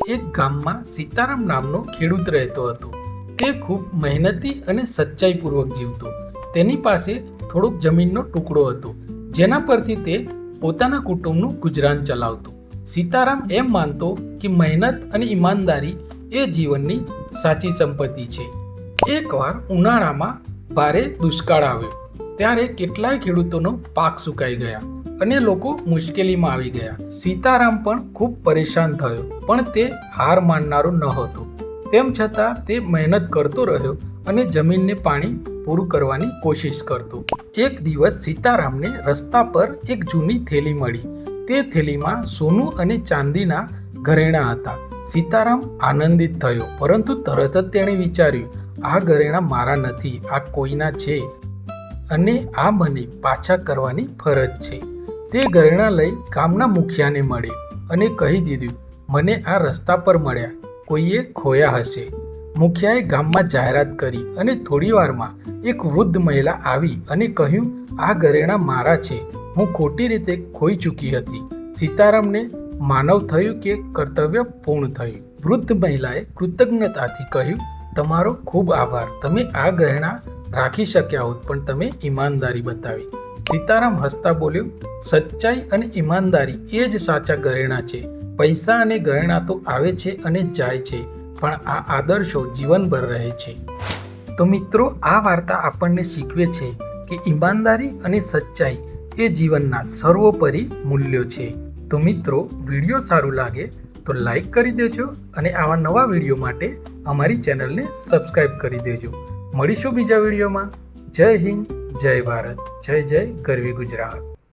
એક ગામમાં સીતારામ નામનો ખેડૂત રહેતો હતો. તે ખૂબ મહેનતી અને સચ્ચાઈપૂર્વક જીવતો. તેની પાસે થોડોક જમીનનો ટુકડો હતો, જેના પરથી તે પોતાના કુટુંબનું ગુજરાન ચલાવતો. સીતારામ એમ માનતો કે મહેનત અને ઈમાનદારી એ જીવનની સાચી સંપત્તિ છે. એકવાર ઉનાળામાં ભારે દુષ્કાળ આવ્યો, ત્યારે કેટલાય ખેડૂતોનો પાક સુકાઈ ગયા અને લોકો મુશ્કેલીમાં આવી ગયા. સીતારામ પણ ખૂબ પરેશાન થયો, પણ તે હાર માનનારો ન હતો. તેમ છતાં તે મહેનત કરતો રહ્યો અને જમીનને પાણી પૂરું કરવાની કોશિશ કરતો. એક દિવસ સીતારામને રસ્તા પર એક જૂની થેલી મળી. તે થેલીમાં સોનું અને ચાંદીના ઘરેણાં હતા. સીતારામ આનંદિત થયો, પરંતુ તરત જ તેણે વિચાર્યું, આ ઘરેણાં મારા નથી, આ કોઈના છે અને આ મને પાછા કરવાની ફરજ છે. તે ઘરેણાં લઈ ગામના મુખિયાને મળ્યો અને કહી દીધું, મને આ રસ્તા પર મળ્યા, કોઈએ ખોયા હશે. મુખિયાએ ગામમાં જાહેરાત કરી અને થોડી વારમાં એક વૃદ્ધ મહિલા આવી અને કહ્યું, આ ઘરેણાં મારા છે, હું ખોટી રીતે ખોઈ ચૂકી હતી. સીતારામને માનવ થયું કે કર્તવ્ય પૂર્ણ થયું. વૃદ્ધ મહિલાએ કૃતજ્ઞતાથી કહ્યું, તમારો ખૂબ આભાર, તમે આ ગહેણા રાખી શક્યા હોત, પણ તમે ઈમાનદારી બતાવી. સીતારામ હસતા બોલ્યો, સચ્ચાઈ અને ઈમાનદારી એ જ સાચા ઘરેણાં છે. પૈસા અને ઘરેણાં તો આવે છે અને જાય છે, પણ આ આદર્શો જીવનભર રહે છે. તો મિત્રો, આ વાર્તા આપણને શીખવે છે કે ઈમાનદારી અને સચ્ચાઈ એ જીવનના સર્વોપરી મૂલ્યો છે. તો મિત્રો, વિડીયો સારું લાગે તો લાઈક કરી દેજો અને આવા નવા વિડીયો માટે અમારી ચેનલને સબસ્ક્રાઈબ કરી દેજો. મળીશું બીજા વિડીયોમાં. જય હિન્દ, જય ભારત, જય જય ગરવી ગુજરાત.